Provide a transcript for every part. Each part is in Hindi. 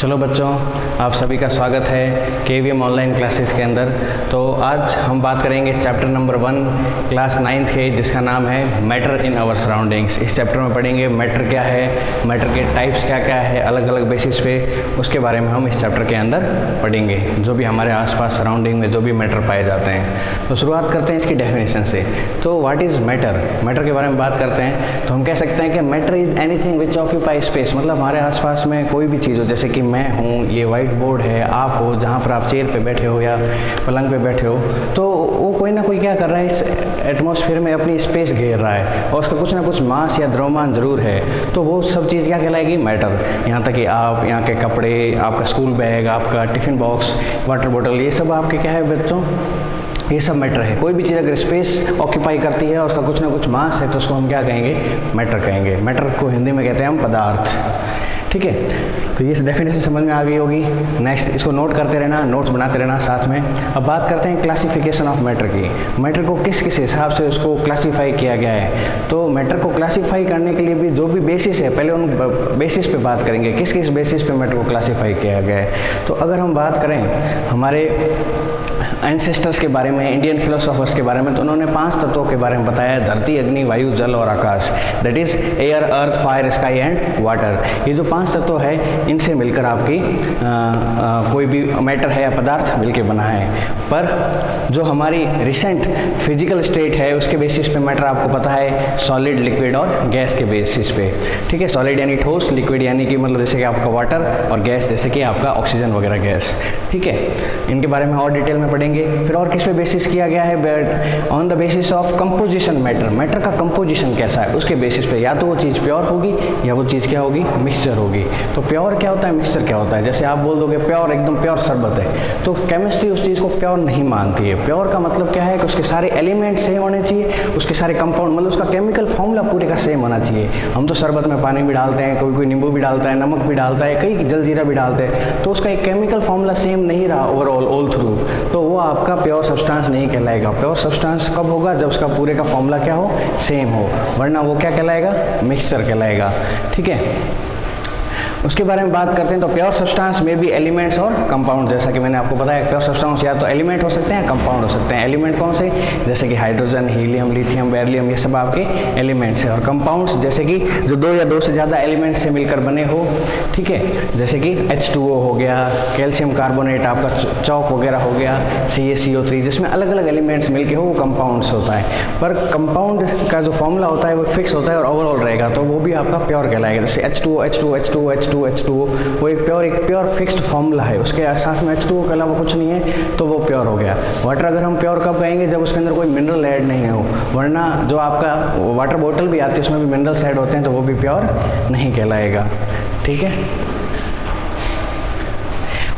चलो बच्चों, आप सभी का स्वागत है KVM ऑनलाइन क्लासेस के अंदर। तो आज हम बात करेंगे चैप्टर नंबर 1 क्लास 9th के, जिसका नाम है मैटर इन आवर सराउंडिंग्स। इस चैप्टर में पढ़ेंगे मैटर क्या है, मैटर के टाइप्स क्या क्या है, अलग अलग बेसिस पे उसके बारे में हम इस चैप्टर के अंदर पढ़ेंगे, जो भी हमारे आसपास सराउंडिंग में जो भी मैटर पाए जाते हैं। तो शुरुआत करते हैं इसकी डेफिनेशन से। तो व्हाट इज़ मैटर? मैटर के बारे में बात करते हैं तो हम कह सकते हैं कि matter is anything which occupy space. मतलब हमारे आसपास में कोई भी चीज़ हो, जैसे कि मैं हूँ, ये वाइट बोर्ड है, आप हो, जहाँ पर आप चेयर पे बैठे हो या पलंग पे बैठे हो, तो वो कोई ना कोई क्या कर रहा है, इस एटमॉस्फेयर में अपनी स्पेस घेर रहा है और उसका कुछ ना कुछ मास या द्रव्यमान जरूर है। तो वो सब चीज़ क्या कहलाएगी? मैटर। यहाँ तक कि आप, यहाँ के कपड़े, आपका स्कूल बैग, आपका टिफ़िन बॉक्स, वाटर बोतल, ये सब आपके क्या है बच्चों? ये सब मैटर है। कोई भी चीज़ अगर स्पेस ऑक्यूपाई करती है और उसका कुछ ना कुछ मास है तो उसको हम क्या कहेंगे? मैटर कहेंगे। मैटर को हिंदी में कहते हैं हम पदार्थ। ठीक है, तो ये डेफिनेशन समझ में आ गई होगी। नेक्स्ट इसको नोट करते रहना, नोट्स बनाते रहना साथ में। अब बात करते हैं क्लासिफिकेशन ऑफ मैटर की। मैटर को किस किस हिसाब से उसको क्लासीफाई किया गया है। तो मैटर को क्लासीफाई करने के लिए भी जो भी बेसिस है, पहले उन बेसिस पे बात करेंगे, किस किस बेसिस पे मैटर को क्लासीफाई किया गया है। तो अगर हम बात करें हमारे एंसेस्टर्स के बारे में, इंडियन फिलोसोफर्स के बारे में, तो उन्होंने 5 तत्वों के बारे में बताया है: धरती, अग्नि, वायु, जल और आकाश। That is air, earth, fire, sky and water. ये जो 5 तत्व है, इनसे मिलकर आपकी कोई भी मैटर है या पदार्थ मिलकर बना है। पर जो हमारी रिसेंट फिजिकल स्टेट है, उसके बेसिस पे मैटर आपको पता है सॉलिड, लिक्विड और गैस के बेसिस पे। ठीक है, सॉलिड यानी ठोस, लिक्विड यानी कि मतलब जैसे कि आपका वाटर, और गैस जैसे कि आपका ऑक्सीजन वगैरह गैस। ठीक है, इनके बारे में और डिटेल में पढ़ेंगे। फिर और किस पे बेसिस किया गया है? On the basis of composition matter. Matter का कंपोजिशन कैसा है, उसके बेसिस पे या तो वो चीज़ प्योर होगी या वो चीज़ क्या होगी? मिक्सचर होगी। तो प्योर क्या होता है, मिक्सचर क्या होता है? जैसे आप बोल दोगे प्योर, एकदम प्योर शरबत है, तो केमिस्ट्री उस चीज़ को प्योर नहीं मानती है। प्योर का मतलब क्या है कि उसके सारे एलिमेंट सेम होने चाहिए, उसके सारे कंपाउंड, मतलब उसका केमिकल फॉर्मूला पूरे का सेम होना चाहिए। हम तो शरबत में पानी भी डालते हैं, कोई कोई नींबू भी डालता है, नमक भी डालता है, कई जलजीरा भी डालते हैं, तो उसका एक केमिकल फॉर्मूला सेम नहीं रहा ओवरऑल ऑल थ्रू, तो वो आपका प्योर सब्सटेंस नहीं कहलाएगा। प्योर सब्सटेंस कब होगा? जब उसका पूरे का फॉर्मूला क्या हो? सेम हो, वरना वो क्या कहलाएगा? मिक्सचर कहलाएगा। ठीक है, उसके बारे में बात करते हैं। तो प्योर सब्सटेंस में भी एलिमेंट्स और कंपाउंड, जैसा कि मैंने आपको बताया, प्योर सब्सटेंस या तो एलिमेंट हो सकते हैं, कंपाउंड हो सकते हैं। एलिमेंट कौन से? जैसे कि हाइड्रोजन, हीलियम, लिथियम, बेरिलियम, ये सब आपके एलिमेंट्स हैं। और कंपाउंड्स जैसे कि जो 2 या 2 से ज़्यादा एलिमेंट से मिलकर बने हो। ठीक है, जैसे कि H2O हो गया, कैल्शियम कार्बोनेट, आपका चौक वगैरह हो गया, CaCO3, जिसमें अलग अलग एलिमेंट्स मिलके हो, वो कंपाउंड्स होता है। पर कंपाउंड का जो फॉर्मूला होता है वो फिक्स होता है और ओवरऑल रहेगा, तो वो भी आपका प्योर कहलाएगा। जैसे H2O, वो एक प्योर फिक्स्ड फॉर्मूला है, उसके साथ में H2O के अलावा कुछ नहीं है, तो वो प्योर हो गया। वाटर अगर हम प्योर कब कहेंगे? जब उसके अंदर कोई मिनरल ऐड नहीं हो, वरना जो आपका वाटर बोतल भी आती है उसमें भी मिनरल्स ऐड होते हैं, तो वो भी प्योर नहीं कहलाएगा। ठीक है,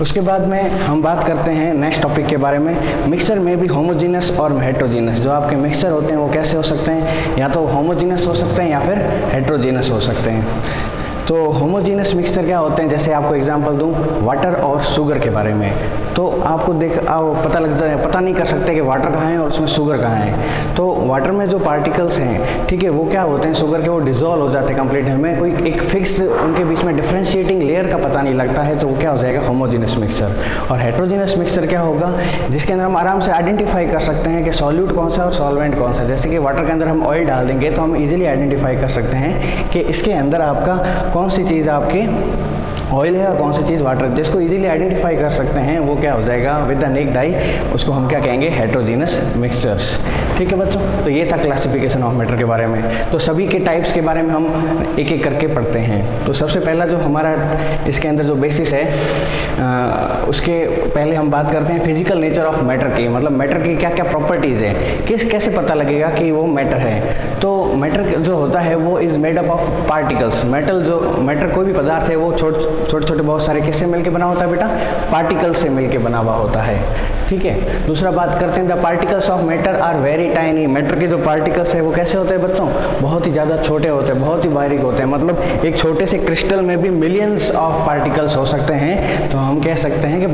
उसके बाद में हम बात करते हैं नेक्स्ट टॉपिक के बारे में। मिक्सचर में भी होमोजीनस और हेट्रोजीनस। जो आपके मिक्सचर होते हैं वो कैसे हो सकते हैं? या तो होमोजीनस हो सकते हैं या फिर हेट्रोजीनस हो सकते हैं। तो होमोजीनस मिक्सचर क्या होते हैं? जैसे आपको एग्जांपल दूं वाटर और शुगर के बारे में, तो आपको आप पता नहीं कर सकते कि वाटर कहाँ है और उसमें शुगर कहाँ है। तो वाटर में जो पार्टिकल्स हैं, ठीक है, वो क्या होते हैं शुगर के, वो डिजोल्व हो जाते हैं कंप्लीट, हमें कोई एक फिक्स्ड उनके बीच में डिफ्रेंशिएटिंग लेयर का पता नहीं लगता है, तो वो क्या हो जाएगा? Homogeneous mixture. और हेट्रोजीनस मिक्सचर क्या होगा? जिसके अंदर हम आराम से आइडेंटिफाई कर सकते हैं कि सॉल्यूट कौन सा और सॉल्वेंट कौन सा। जैसे कि वाटर के अंदर हम ऑयल डाल देंगे तो हम इजीली आइडेंटिफाई कर सकते हैं कि इसके अंदर आपका कौन सी चीज़ आपकी ऑयल है और कौन सी चीज़ वाटर। जिसको इजीली आइडेंटिफाई कर सकते हैं वो क्या हो जाएगा? विद द नेक्ड आई, उसको हम क्या कहेंगे? Heterogeneous mixtures. ठीक है बच्चों, तो ये था क्लासिफिकेशन ऑफ मैटर के बारे में। तो सभी के टाइप्स के बारे में हम एक एक करके पढ़ते हैं। तो सबसे पहला जो हमारा इसके अंदर जो बेसिस है, उसके पहले हम बात करते हैं फिजिकल नेचर ऑफ मैटर की। मतलब मैटर की क्या क्या प्रॉपर्टीज़ है, कैसे पता लगेगा कि वो मैटर है। तो मैटर जो होता है वो is made up of particles. Matter कोई भी पदार्थ है वो छोटे छोटे बहुत सारे किससे मिलके बना होता है बेटा? पार्टिकल्स से मिलके बना हुआ होता है। ठीक है, दूसरा बात करते हैं the particles of matter are very tiny. Matter के जो पार्टिकल्स है वो कैसे होते हैं बच्चों? बहुत ही ज़्यादा छोटे होते हैं, बहुत ही बारीक होते हैं। मतलब एक छोटे से क्रिस्टल में भी मिलियंस ऑफ पार्टिकल्स हो सकते हैं। तो हम कह सकते हैं कि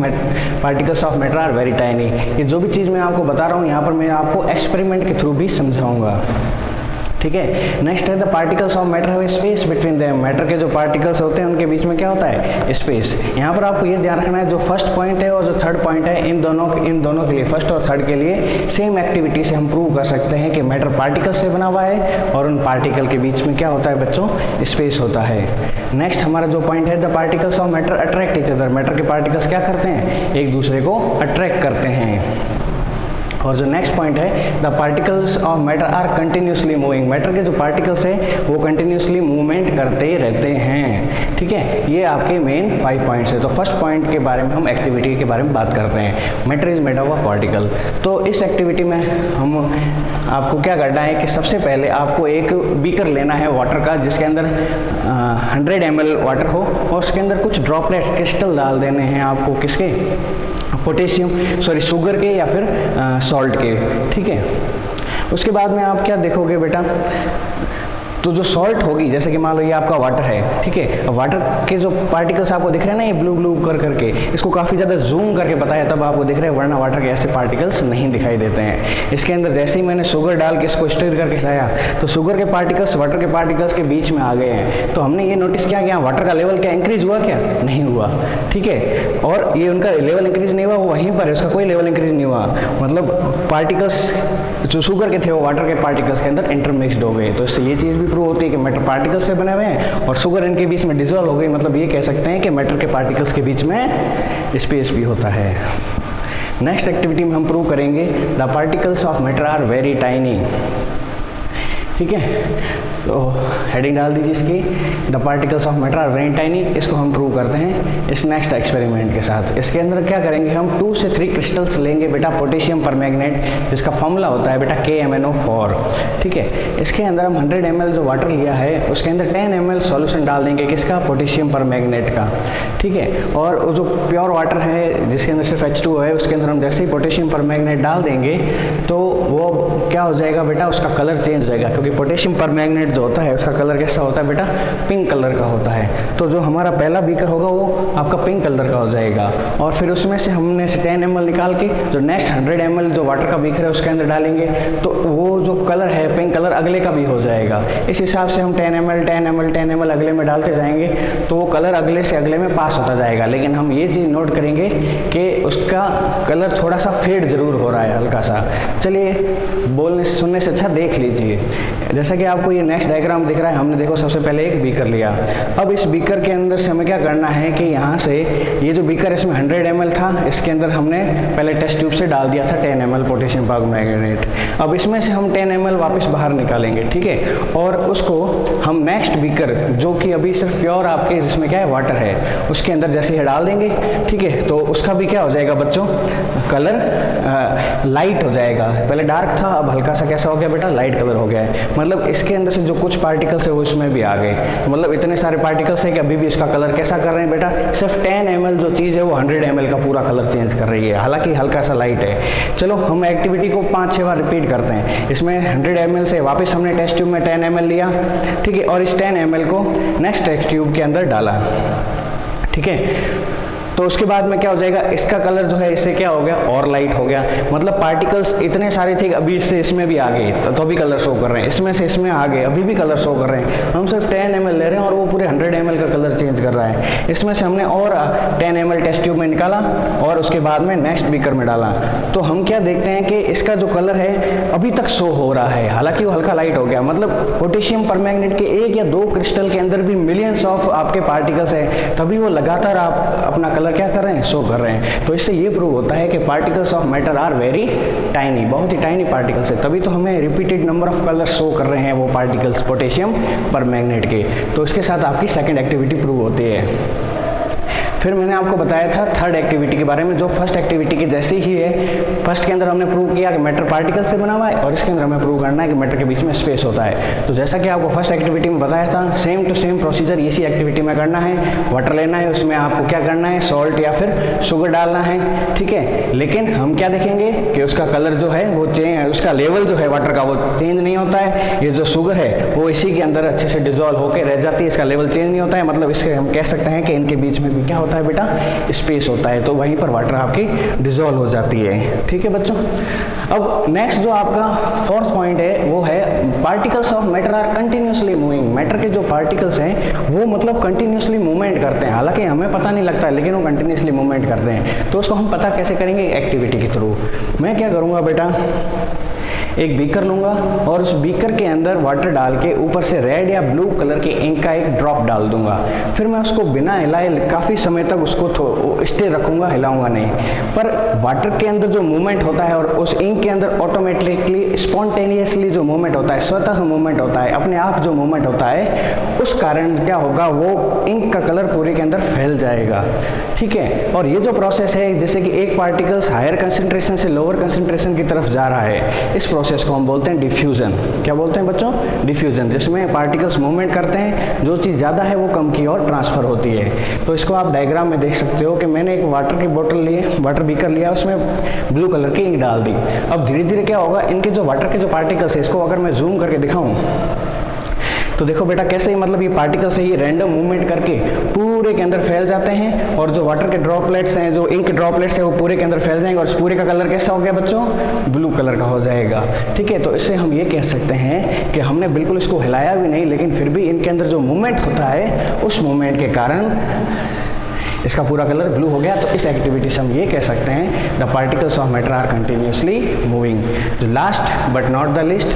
particles of matter are very tiny. ये जो भी चीज़ मैं आपको बता रहा हूँ यहाँ पर मैं आपको एक्सपेरिमेंट के थ्रू भी समझाऊंगा। ठीक है। नेक्स्ट है the particles of matter have space between them. Matter के जो पार्टिकल्स होते हैं उनके बीच में क्या होता है, स्पेस। यहाँ पर आपको ये ध्यान रखना है, जो फर्स्ट पॉइंट है और जो थर्ड पॉइंट है, इन दोनों के लिए, फर्स्ट और थर्ड के लिए सेम एक्टिविटी से हम प्रूव कर सकते हैं कि मैटर पार्टिकल से बना हुआ है और उन पार्टिकल के बीच में क्या होता है बच्चों, स्पेस होता है। नेक्स्ट हमारा जो पॉइंट है, the particles of matter attract each other. Matter के पार्टिकल्स क्या करते हैं, एक दूसरे को अट्रैक्ट करते हैं। और जो नेक्स्ट पॉइंट है, the particles of matter are continuously moving. Matter के जो पार्टिकल्स हैं वो कंटिन्यूसली मूवमेंट करते रहते हैं। ठीक है, ये आपके मेन 5 पॉइंट्स है। तो फर्स्ट पॉइंट के बारे में हम एक्टिविटी के बारे में बात करते हैं, matter is made of particle. तो इस एक्टिविटी में हम आपको क्या करना है कि सबसे पहले आपको एक बीकर लेना है वाटर का, जिसके अंदर 100 ml वाटर हो और उसके अंदर कुछ ड्रॉपलेट्स क्रिस्टल डाल देने हैं आपको, किसके, शुगर के या फिर सॉल्ट के। ठीक है, उसके बाद में आप क्या देखोगे बेटा, तो जो सॉल्ट होगी, जैसे कि मान लो ये आपका वाटर है, ठीक है, वाटर के जो पार्टिकल्स आपको दिख रहे हैं ना, ये ब्लू ब्लू करके, इसको काफ़ी ज़्यादा जूम करके बताया तब आपको दिख रहे हैं, वरना वाटर के ऐसे पार्टिकल्स नहीं दिखाई देते हैं। इसके अंदर जैसे ही मैंने शुगर डाल के इसको स्टिर करके हिलाया तो शुगर के पार्टिकल्स वाटर के पार्टिकल्स के बीच में आ गए हैं। तो हमने ये नोटिस किया कि वाटर का लेवल क्या इंक्रीज हुआ, क्या नहीं हुआ। ठीक है, और ये उनका लेवल इंक्रीज नहीं हुआ, वो वहीं पर है, उसका कोई लेवल इंक्रीज नहीं हुआ, मतलब पार्टिकल्स जो शुगर के थे वो वाटर के पार्टिकल्स के अंदर इंटरमिक्सड हो गए। तो इससे ये चीज़ भी प्रूव होती है कि मैटर पार्टिकल्स से बने हुए हैं और शुगर इनके बीच में डिसॉल्व हो गई, मतलब ये कह सकते हैं कि मैटर के पार्टिकल्स के बीच में स्पेस भी होता है। नेक्स्ट एक्टिविटी में हम प्रूव करेंगे the particles of matter are very tiny. ठीक है, तो हेडिंग डाल दीजिए इसकी, the particles of matter are very tiny. इसको हम प्रूव करते हैं इस नेक्स्ट एक्सपेरिमेंट के साथ। इसके अंदर क्या करेंगे, हम 2 से 3 क्रिस्टल्स लेंगे बेटा पोटेशियम परमैंगनेट, जिसका फॉर्मूला होता है बेटा KMnO4। ठीक है, इसके अंदर हम 100 ml जो वाटर लिया है उसके अंदर 10 ml सॉल्यूशन डाल देंगे, किसका, पोटेशियम परमैंगनेट का। ठीक है, और जो प्योर वाटर है जिसके अंदर सिर्फ H2O है, उसके अंदर हम जैसे ही पोटेशियम परमैंगनेट डाल देंगे तो वो क्या हो जाएगा बेटा, उसका कलर चेंज हो जाएगा, क्योंकि पोटेशियम परमैंगनेट जो होता है उसका कलर कैसा होता है बेटा, पिंक कलर का होता है। तो जो हमारा पहला बीकर होगा वो आपका पिंक कलर का हो जाएगा, और फिर उसमें से हमने 10 ml निकाल के जो नेक्स्ट 100 ml जो वाटर का बीकर है उसके अंदर डालेंगे, तो वो जो कलर है पिंक कलर अगले का भी हो जाएगा। इस हिसाब से हम 10 ml 10 ml 10 ml अगले में डालते जाएंगे तो वो कलर अगले से अगले में पास होता जाएगा। लेकिन हम ये चीज़ नोट करेंगे कि उसका कलर थोड़ा सा फेड जरूर हो रहा है, हल्का सा। चलिए, बोलने सुनने से अच्छा देख लीजिए। जैसा कि आपको ये नेक्स्ट डायग्राम दिख रहा है, हमने देखो सबसे पहले एक बीकर लिया। अब इस बीकर के अंदर से हमें क्या करना है कि यहाँ से ये जो बीकर इसमें 100 ml था, इसके अंदर हमने पहले टेस्ट ट्यूब से डाल दिया था 10 ml पोटेशियम परमैंगनेट। अब इसमें से हम 10 ml वापस बाहर निकालेंगे। ठीक है, और उसको हम नेक्स्ट बीकर जो कि अभी सिर्फ प्योर आपके जिसमें क्या है वाटर है, उसके अंदर जैसे ही डाल देंगे, ठीक है, तो उसका भी क्या हो जाएगा बच्चों, कलर लाइट हो जाएगा। पहले डार्क था, अब हल्का सा कैसा हो गया बेटा, लाइट कलर हो गया है। मतलब इसके अंदर से जो कुछ पार्टिकल्स है वो इसमें भी आ गए, मतलब इतने सारे पार्टिकल्स है कि अभी भी इसका कलर कैसा कर रहे हैं बेटा, सिर्फ 10 ml जो चीज़ है वो 100 ml का पूरा कलर चेंज कर रही है, हालांकि हल्का सा लाइट है। चलो, हम एक्टिविटी को 5-6 बार रिपीट करते हैं। इसमें 100 ml से वापस हमने टेस्ट ट्यूब में 10 ml लिया, ठीक है, और इस 10 ml को नेक्स्ट टेस्ट ट्यूब के अंदर डाला। ठीक है, तो उसके बाद में क्या हो जाएगा, इसका कलर जो है इससे क्या हो गया, और लाइट हो गया। मतलब पार्टिकल्स इतने सारे थे, अभी इससे इसमें भी आ गए तो भी कलर शो कर रहे हैं, इसमें से इसमें आ गए अभी भी कलर शो कर रहे हैं। हम सिर्फ 10 ml ले रहे हैं और वो पूरे 100 ml का कलर चेंज कर रहा है। इसमें से हमने और 10 ml टेस्ट ट्यूब में निकाला और उसके बाद में नेक्स्ट बीकर में डाला, तो हम क्या देखते हैं कि इसका जो कलर है अभी तक शो हो रहा है, हालांकि वो हल्का लाइट हो गया। मतलब पोटेशियम परमैंगनेट के 1 या 2 क्रिस्टल के अंदर भी मिलियंस ऑफ आपके पार्टिकल्स है, तभी वो लगातार आप अपना कलर क्या कर रहे हैं, शो कर रहे हैं। तो इससे ये प्रूव होता है कि particles of matter are very tiny, बहुत ही टाइनी पार्टिकल्स है, तभी तो हमें repeated number of colour show कर रहे हैं वो पार्टिकल्स पोटेशियम परमैंगनेट के। तो इसके साथ आपकी सेकंड एक्टिविटी प्रूव होती है। फिर मैंने आपको बताया था थर्ड एक्टिविटी के बारे में, जो फर्स्ट एक्टिविटी के जैसे ही है। फर्स्ट के अंदर हमने प्रूव किया कि मैटर पार्टिकल से बना हुआ है और इसके अंदर हमें प्रूव करना है कि मैटर के बीच में स्पेस होता है। तो जैसा कि आपको फर्स्ट एक्टिविटी में बताया था, सेम टू सेम प्रोसीजर इसी एक्टिविटी में करना है। वाटर लेना है, उसमें आपको क्या करना है, सॉल्ट या फिर शुगर डालना है, ठीक है। लेकिन हम क्या देखेंगे कि उसका कलर जो है वो उसका लेवल जो है वाटर का वो चेंज नहीं होता है। ये जो शुगर है वो इसी के अंदर अच्छे से डिजोल्व होकर रह जाती है, इसका लेवल चेंज नहीं होता है। मतलब इससे हम कह सकते हैं कि इनके बीच में भी क्या होता है बेटा, स्पेस होता है, तो वहीं पर वाटर आपकी डिजोल्व हो जाती है। ठीक है बच्चों। अब नेक्स्ट जो आपका फोर्थ पॉइंट है वो है particles of matter are continuously moving. Matter के जो पार्टिकल्स हैं वो मतलब कंटिन्यूसली मूवमेंट करते हैं, हालांकि हमें पता नहीं लगता है लेकिन वो कंटिन्यूसली मूवमेंट करते हैं। तो उसको हम पता कैसे करेंगे? एक्टिविटी के थ्रू। मैं क्या करूँगा बेटा, एक बीकर लूँगा और उस बीकर के अंदर वाटर डाल के ऊपर से रेड या ब्लू कलर की इंक का एक ड्रॉप डाल दूंगा। फिर मैं उसको बिना हिलाए काफ़ी समय तक उसको स्टे रखूँगा, हिलाऊंगा नहीं। पर वाटर के अंदर जो मूवमेंट होता है और उस इंक के अंदर ऑटोमेटिकली स्पॉन्टेनियसली जो मूवमेंट होता है, स्वतः मूवमेंट होता है, अपने आप जो मूवमेंट होता है, उस कारण क्या होगा, वो इंक का कलर पूरे के अंदर फैल जाएगा। ठीक है। और ये जो प्रोसेस है, जैसे कि एक पार्टिकल्स हायर कंसंट्रेशन से लोअर कंसंट्रेशन की तरफ जा रहा है, इस प्रोसेस को हम बोलते हैं डिफ्यूजन। क्या बोलते हैं बच्चों? डिफ्यूजन, जिसमें पार्टिकल्स मूवमेंट करते हैं, जो चीज़ ज़्यादा है वो कम की ओर ट्रांसफर होती है। तो इसको आप डायग्राम में देख सकते हो कि मैंने एक वाटर की बोतल ली, वाटर बीकर लिया, उसमें ब्लू कलर की इंक डाल दी। अब धीरे धीरे क्या होगा, इनके जो वाटर के जो पार्टिकल्स है, इसको अगर मैं जूम करके दिखाऊं तो देखो बेटा कैसे ही मतलब ये पार्टिकल्स है, ये रैंडम मूवमेंट करके पूरे के अंदर फैल जाते हैं और जो वाटर के ड्रॉपलेट्स हैं, जो इंक ड्रॉपलेट्स है, वो पूरे के अंदर फैल जाएंगे और इस पूरे का कलर कैसा हो गया बच्चों? ब्लू कलर का हो जाएगा। ठीक है। तो इससे हम ये कह सकते हैं कि हमने बिल्कुल इसको हिलाया भी नहीं, लेकिन फिर भी इनके अंदर जो मूवमेंट होता है, उस मूवमेंट के कारण इसका पूरा कलर ब्लू हो गया। तो इस एक्टिविटी से हम ये कह सकते हैं the particles of matter are continuously moving. जो last but not the least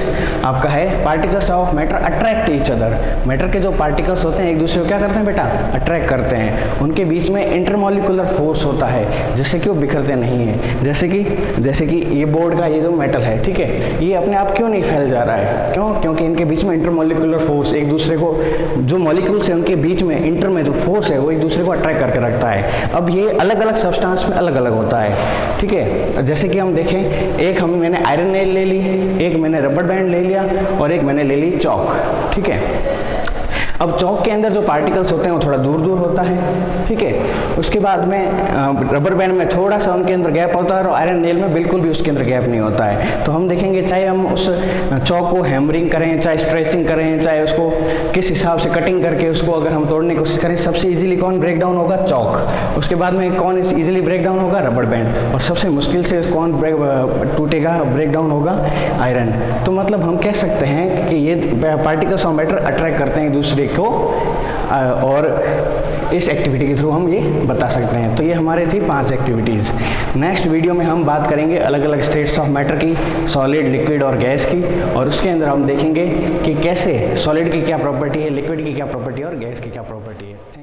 आपका है particles of matter attract each other. Matter के जो पार्टिकल्स होते हैं एक दूसरे को क्या करते हैं बेटा? अट्रैक्ट करते हैं। उनके बीच में इंटरमॉलिक्यूलर फोर्स होता है, जिससे कि वो बिखरते नहीं हैं। जैसे कि ये बोर्ड का ये जो मेटल है, ठीक है, ये अपने आप क्यों नहीं फैल जा रहा है? क्यों? क्योंकि इनके बीच में इंटरमॉलिक्यूलर फोर्स, एक दूसरे को जो मॉलिक्यूल्स है उनके बीच में इंटर में जो फोर्स है वो एक दूसरे को अट्रैक्ट करके रखता है। अब ये अलग अलग सब्सटेंस में अलग अलग होता है। ठीक है। जैसे कि हम देखें, एक मैंने आयरन नेल ले ली, एक मैंने रबर बैंड ले लिया और एक मैंने ले ली चौक। ठीक है। अब चौक के अंदर जो पार्टिकल्स होते हैं वो थोड़ा दूर दूर होता है। ठीक है। उसके बाद में रबर बैंड में थोड़ा सा उनके अंदर गैप होता है और आयरन नेल में बिल्कुल भी उसके अंदर गैप नहीं होता है। तो हम देखेंगे चाहे हम उस चौक को हैमरिंग करें, चाहे स्ट्रेचिंग करें, चाहे उसको किस हिसाब से कटिंग करके उसको अगर हम तोड़ने की कोशिश करें, सबसे ईजिली कौन ब्रेक डाउन होगा? चौक। उसके बाद में कौन ईजिली ब्रेक डाउन होगा? Rubber band. और सबसे मुश्किल से कौन टूटेगा, ब्रेक डाउन होगा? आयरन। तो मतलब हम कह सकते हैं कि ये पार्टिकल्स ऑफ मैटर अट्रैक्ट करते हैं एक दूसरे को और इस एक्टिविटी के थ्रू हम ये बता सकते हैं। तो ये हमारे थी 5 एक्टिविटीज़। नेक्स्ट वीडियो में हम बात करेंगे अलग अलग स्टेट्स ऑफ मैटर की, सॉलिड, लिक्विड और गैस की, और उसके अंदर हम देखेंगे कि कैसे सॉलिड की क्या प्रॉपर्टी है, लिक्विड की क्या प्रॉपर्टी है और गैस की क्या प्रॉपर्टी है।